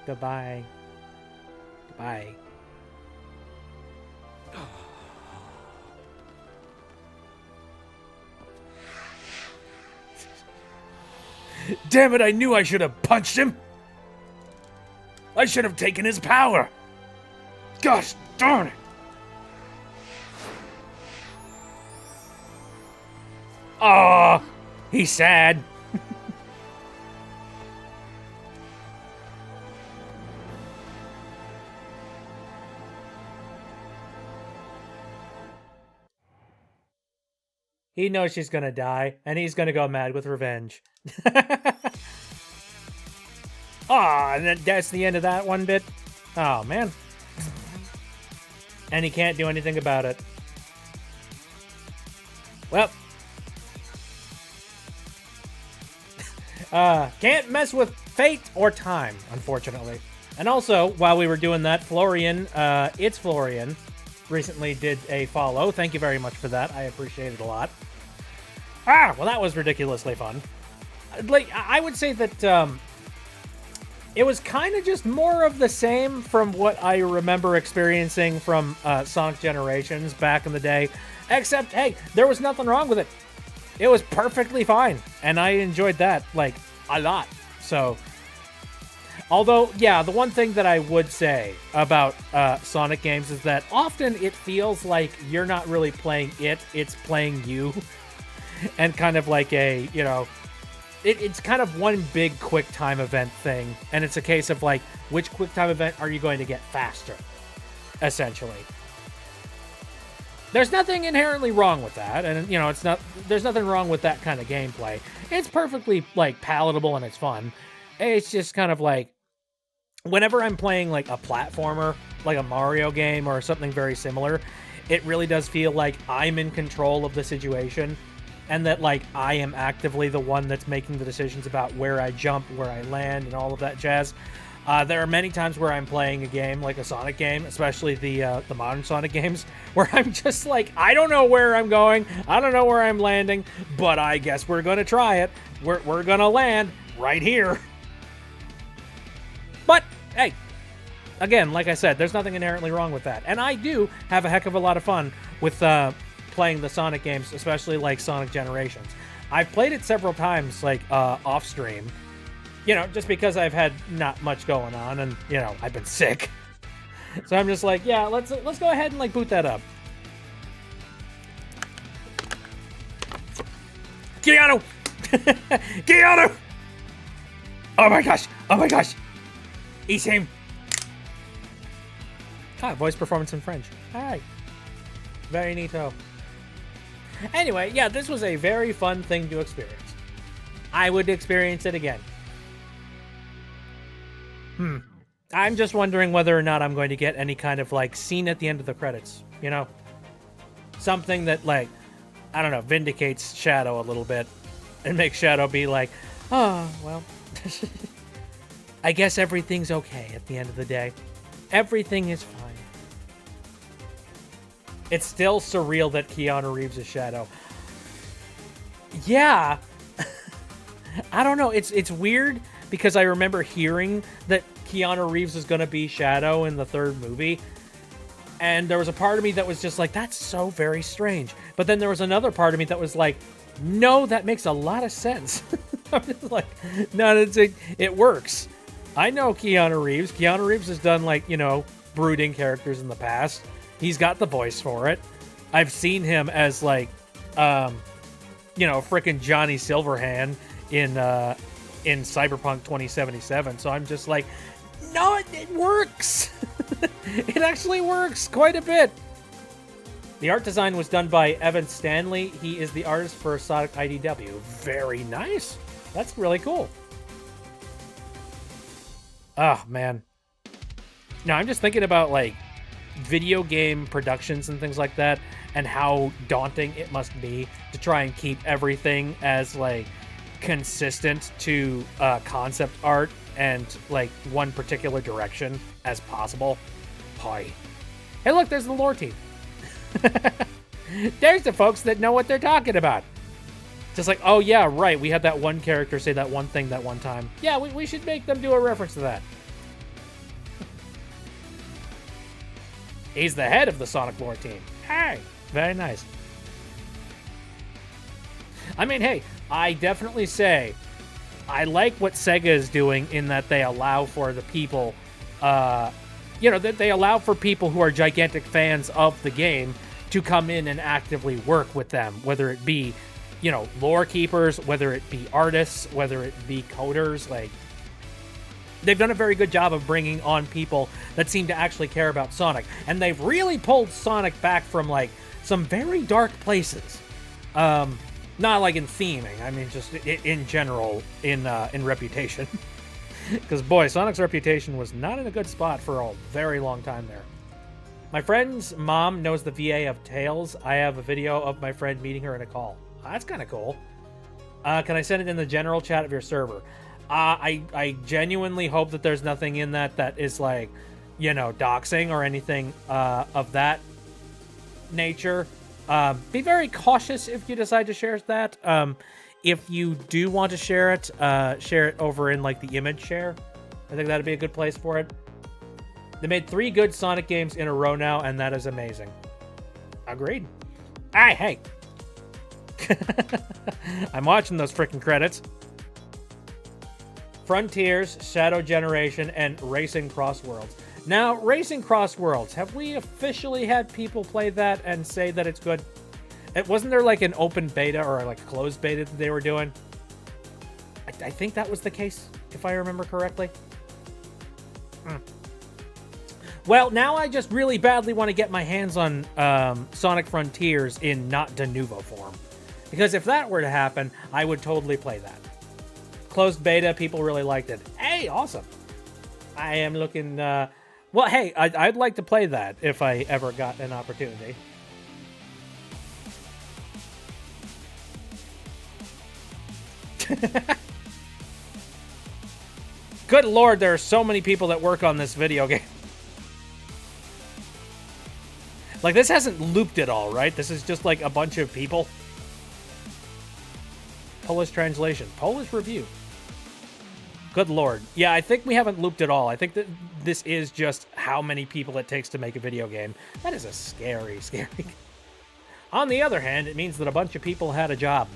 Goodbye. Goodbye. Damn it, I knew I should have punched him. I should have taken his power. Gosh darn it. Aw, he's sad. He knows she's gonna die, and he's gonna go mad with revenge. Aw, and that's the end of that one bit. Oh, man. And he can't do anything about it. Well. Can't mess with fate or time, unfortunately. And also, while we were doing that, Florian, it's Florian, recently did a follow. Thank you very much for that. I appreciate it a lot. Ah, well, that was ridiculously fun. Like, I would say that it was kind of just more of the same from what I remember experiencing from Sonic Generations back in the day. Except, hey, there was nothing wrong with it. It was perfectly fine. And I enjoyed that, like, a lot. So, although, yeah, the one thing that I would say about Sonic games is that often it feels like you're not really playing it, it's playing you. And kind of like a, you know, it's kind of one big quick time event thing. And it's a case of like, which quick time event are you going to get faster? Essentially. There's nothing inherently wrong with that. And, you know, there's nothing wrong with that kind of gameplay. It's perfectly, like, palatable and it's fun. It's just kind of like, whenever I'm playing, like, a platformer, like a Mario game or something very similar, it really does feel like I'm in control of the situation. And that, like, I am actively the one that's making the decisions about where I jump, where I land, and all of that jazz. There are many times where I'm playing a game, like a Sonic game, especially the modern Sonic games, where I'm just like, I don't know where I'm going, I don't know where I'm landing, but I guess we're going to try it. We're going to land right here. But, hey, again, like I said, there's nothing inherently wrong with that. And I do have a heck of a lot of fun with playing the Sonic games, especially like Sonic Generations. I've played it several times, like off stream, you know, just because I've had not much going on and, you know, I've been sick. So I'm just like, yeah, let's go ahead and like boot that up. Keanu! Keanu! Oh my gosh! Oh my gosh! Eat him! Ah, voice performance in French. Hi. Very neato. Anyway, yeah, this was a very fun thing to experience. I would experience it again. I'm just wondering whether or not I'm going to get any kind of, like, scene at the end of the credits, you know? Something that, like, I don't know, vindicates Shadow a little bit and makes Shadow be like, oh, well, I guess everything's okay at the end of the day. Everything is fine. It's still surreal that Keanu Reeves is Shadow. Yeah. I don't know. It's weird because I remember hearing that Keanu Reeves was going to be Shadow in the third movie. And there was a part of me that was just like, that's so very strange. But then there was another part of me that was like, no, that makes a lot of sense. I'm just like, no, it works. I know Keanu Reeves. Keanu Reeves has done, like, you know, brooding characters in the past. He's got the voice for it. I've seen him as, like, you know, frickin' Johnny Silverhand in Cyberpunk 2077. So I'm just like, no, it works. It actually works quite a bit. The art design was done by Evan Stanley. He is the artist for Sonic IDW. Very nice. That's really cool. Oh, man. Now, I'm just thinking about, like, video game productions and things like that, and how daunting it must be to try and keep everything as, like, consistent to concept art and, like, one particular direction as possible. Hi. Hey, look, there's the lore team. There's the folks that know what they're talking about. Just like, oh yeah, right, we had that one character say that one thing that one time. Yeah, we should make them do a reference to that. He's the head of the Sonic lore team. Hey, very nice. I mean, hey, I definitely say I like what Sega is doing in that they allow for the people, you know, that they allow for people who are gigantic fans of the game to come in and actively work with them, whether it be, you know, lore keepers, whether it be artists, whether it be coders. Like, they've done a very good job of bringing on people that seem to actually care about Sonic, and they've really pulled Sonic back from, like, some very dark places. Not like in theming, I mean just in general, in reputation. Because, boy, Sonic's reputation was not in a good spot for a very long time there. My friend's mom knows the VA of Tails. I have a video of my friend meeting her in a call. That's kind of cool. Can I send it in the general chat of your server? I genuinely hope that there's nothing in that is, like, you know, doxing or anything of that nature. Be very cautious if you decide to share that. If you do want to share it over in, like, the image share. I think that'd be a good place for it. They made 3 good Sonic games in a row now, and that is amazing. Agreed. Hey. I'm watching those freaking credits. Frontiers, Shadow Generation, and Racing Cross Worlds. Now, Racing Cross Worlds, have we officially had people play that and say that it's good? Wasn't there, like, an open beta or, like, a closed beta that they were doing? I think that was the case, if I remember correctly. Well, now I just really badly want to get my hands on Sonic Frontiers in not de novo form. Because if that were to happen, I would totally play that. Closed beta, people really liked it. Hey, awesome. I am looking... well, hey, I'd like to play that if I ever got an opportunity. Good lord, there are so many people that work on this video game. Like, this hasn't looped at all, right? This is just, like, a bunch of people. Polish translation. Polish review. Good lord. Yeah, I think we haven't looped at all. I think that this is just how many people it takes to make a video game. That is a scary, scary... On the other hand, it means that a bunch of people had a job.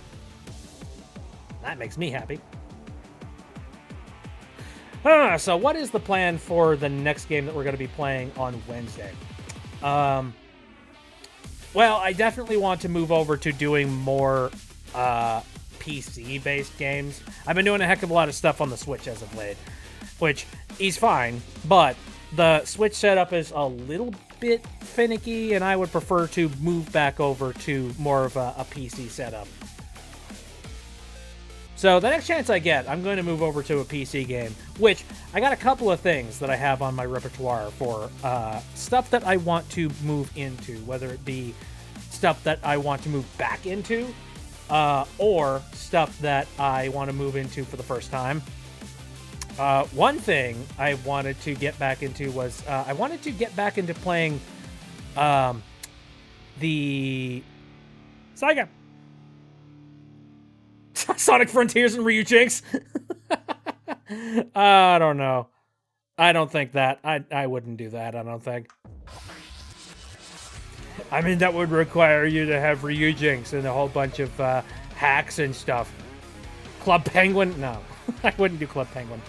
That makes me happy. So what is the plan for the next game that we're going to be playing on Wednesday? Well, I definitely want to move over to doing more PC-based games. I've been doing a heck of a lot of stuff on the Switch as of late, which is fine, but the Switch setup is a little bit finicky, and I would prefer to move back over to more of a PC setup. So the next chance I get, I'm going to move over to a PC game, which I got a couple of things that I have on my repertoire for stuff that I want to move into, whether it be stuff that I want to move back into, or stuff that I want to move into for the first time. One thing I wanted to get back into was I wanted to get back into playing the Sega Sonic Frontiers and Ryu Jinx. I don't know. I don't think that. I wouldn't do that, I don't think. I mean, that would require you to have Ryujinx and a whole bunch of hacks and stuff. Club Penguin? No, I wouldn't do Club Penguin.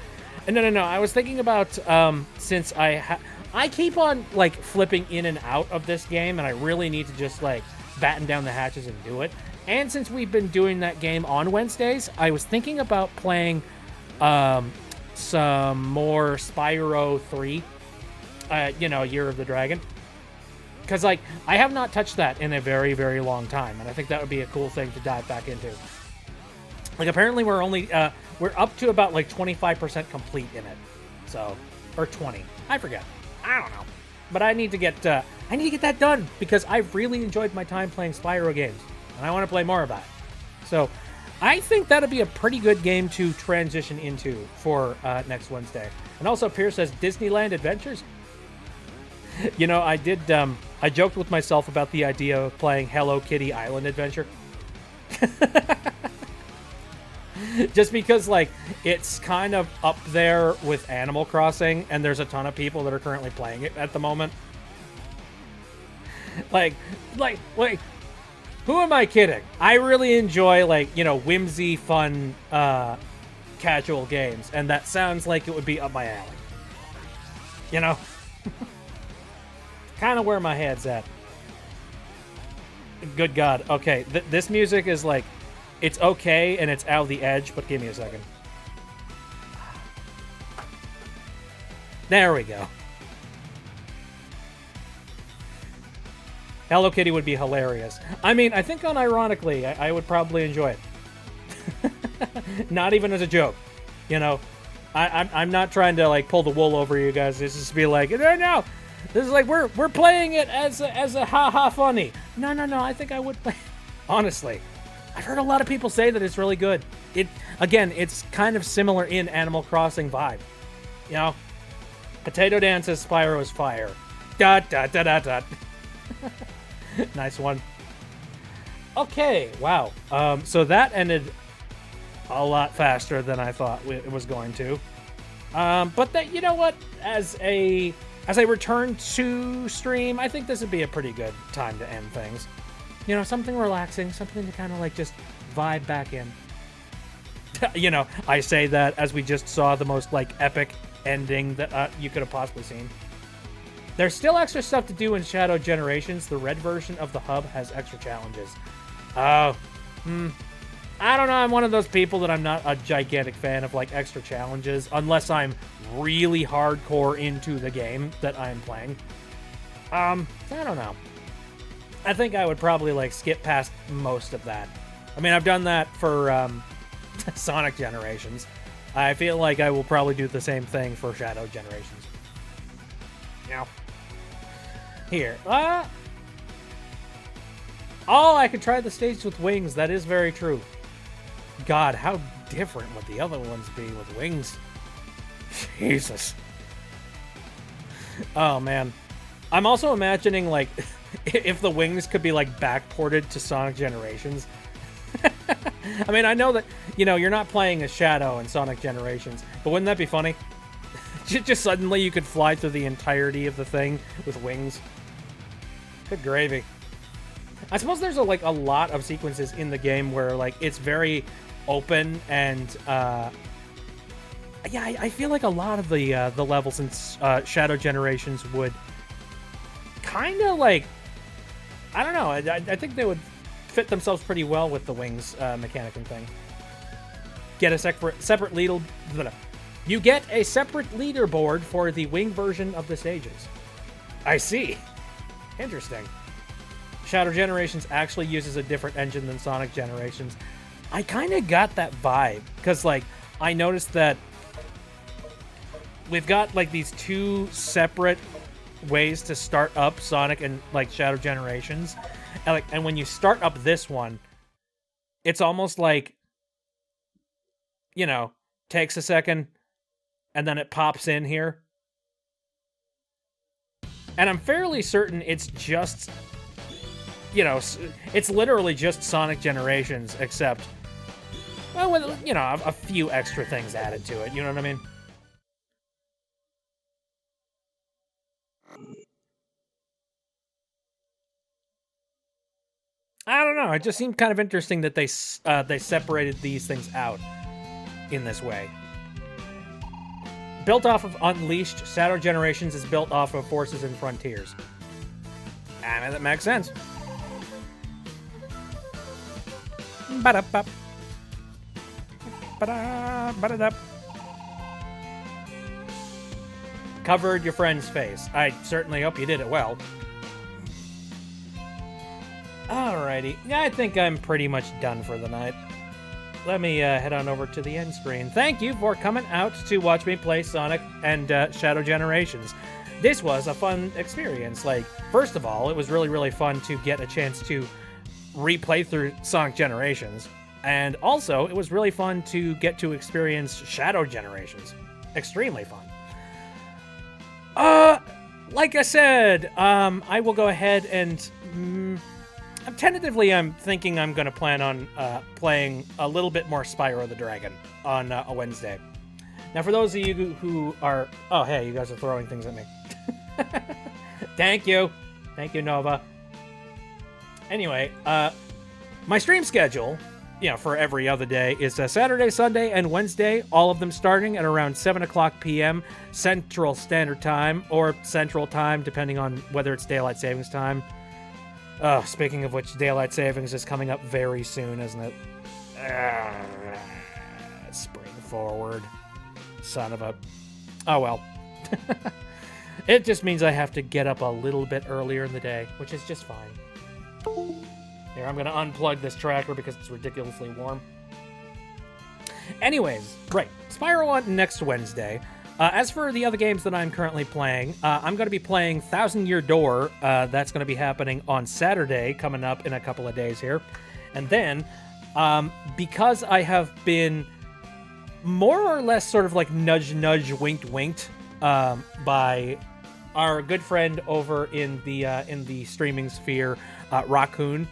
No. I was thinking about since I keep on like flipping in and out of this game, and I really need to just like batten down the hatches and do it. And since we've been doing that game on Wednesdays, I was thinking about playing some more Spyro 3. Year of the Dragon. Because like I have not touched that in a very, very long time, and I think that would be a cool thing to dive back into. Like apparently we're only we're up to about like 25% complete in it, so or 20. I forget. I don't know, but I need to get that done because I've really enjoyed my time playing Spyro games, and I want to play more of that. So I think that'd be a pretty good game to transition into for next Wednesday. And also, Pierce says Disneyland Adventures. You know, I did. I joked with myself about the idea of playing Hello Kitty Island Adventure. Just because, like, it's kind of up there with Animal Crossing, and there's a ton of people that are currently playing it at the moment. Like, who am I kidding? I really enjoy, like, whimsy, fun, casual games, and that sounds like it would be up my alley. You know? Kind of where my head's at. Good God. Okay, this music is like, it's okay and it's out of the edge, but give me a second. There we go. Hello Kitty would be hilarious. I mean, I think unironically, I would probably enjoy it. Not even as a joke. You know, I'm not trying to like pull the wool over you guys. It's just be like, no. This is like we're playing it as a ha funny. No. I think I would play. Honestly, I've heard a lot of people say that it's really good. It's kind of similar in Animal Crossing vibe. You know, Potato Dance as Spyro's fire. Dot. Nice one. Okay, wow. So that ended a lot faster than I thought it was going to. But that, you know what? As I return to stream, I think this would be a pretty good time to end things. You know, something relaxing, something to kind of like just vibe back in. You know, I say that as we just saw the most like epic ending that you could have possibly seen. There's still extra stuff to do in Shadow Generations. The red version of the hub has extra challenges. I don't know. I'm one of those people that I'm not a gigantic fan of like extra challenges unless I'm really hardcore into the game that I'm playing. I don't know. I think I would probably like skip past most of that. I mean, I've done that for Sonic Generations. I feel like I will probably do the same thing for Shadow Generations. Now, here. Oh, I could try the stage with wings. That is very true. God, how different would the other ones be with wings? Jesus. Oh, man. I'm also imagining, like, if the wings could be, like, backported to Sonic Generations. I mean, I know that, you know, you're not playing as Shadow in Sonic Generations, but wouldn't that be funny? Just suddenly you could fly through the entirety of the thing with wings. Good gravy. I suppose there's a lot of sequences in the game where, like, it's very open and, yeah, I feel like a lot of the levels in Shadow Generations would kind of, like, I don't know, I think they would fit themselves pretty well with the wings mechanic and thing. Get a separate leader. You get a separate leaderboard for the wing version of the stages. I see. Interesting. Shadow Generations actually uses a different engine than Sonic Generations. I kind of got that vibe because, like, I noticed that we've got, like, these two separate ways to start up Sonic and, like, Shadow Generations. And when you start up this one, it's almost like, you know, takes a second and then it pops in here. And I'm fairly certain it's just, you know, it's literally just Sonic Generations, except, well, with, you know, a few extra things added to it. You know what I mean? I don't know. It just seemed kind of interesting that they separated these things out in this way. Built off of Unleashed, Shadow Generations is built off of Forces and Frontiers. And that makes sense. Ba-da-ba. Ba-da, ba-da-da. Covered your friend's face. I certainly hope you did it well. Alrighty. Yeah, I think I'm pretty much done for the night. Let me head on over to the end screen. Thank you for coming out to watch me play Sonic and Shadow Generations. This was a fun experience. Like, first of all, it was really, really fun to get a chance to replay through Sonic Generations. And also, it was really fun to get to experience Shadow Generations. Extremely fun. Like I said, I will go ahead and... I'm thinking I'm going to plan on playing a little bit more Spyro the Dragon on a Wednesday. Now, for those of you who are... Oh, hey, you guys are throwing things at me. Thank you. Thank you, Nova. Anyway, my stream schedule, for every other day is Saturday, Sunday, and Wednesday, all of them starting at around 7 o'clock p.m. Central Standard Time, or Central Time, depending on whether it's Daylight Savings Time. Speaking of which, Daylight Savings is coming up very soon, isn't it? Spring forward. Son of a... Oh, well. It just means I have to get up a little bit earlier in the day, which is just fine. Here, I'm going to unplug this tracker because it's ridiculously warm. Anyways, right. Spyro on next Wednesday. As for the other games that I'm currently playing, I'm going to be playing Thousand Year Door. That's going to be happening on Saturday, coming up in a couple of days here. And then, because I have been more or less sort of like nudge, winked by our good friend over in the streaming sphere, Raccoon,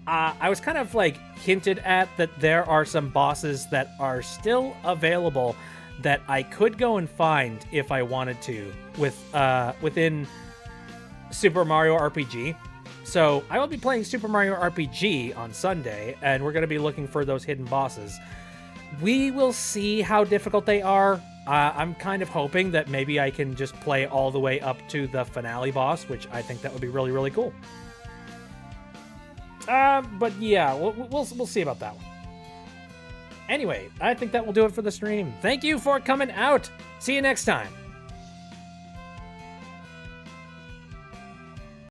I was kind of like hinted at that there are some bosses that are still available that I could go and find if I wanted to within Super Mario RPG. So I will be playing Super Mario RPG on Sunday, and we're going to be looking for those hidden bosses. We will see how difficult they are. I'm kind of hoping that maybe I can just play all the way up to the finale boss, which I think that would be really, really cool. But yeah, we'll see about that one. Anyway, I think that will do it for the stream. Thank you for coming out. See you next time.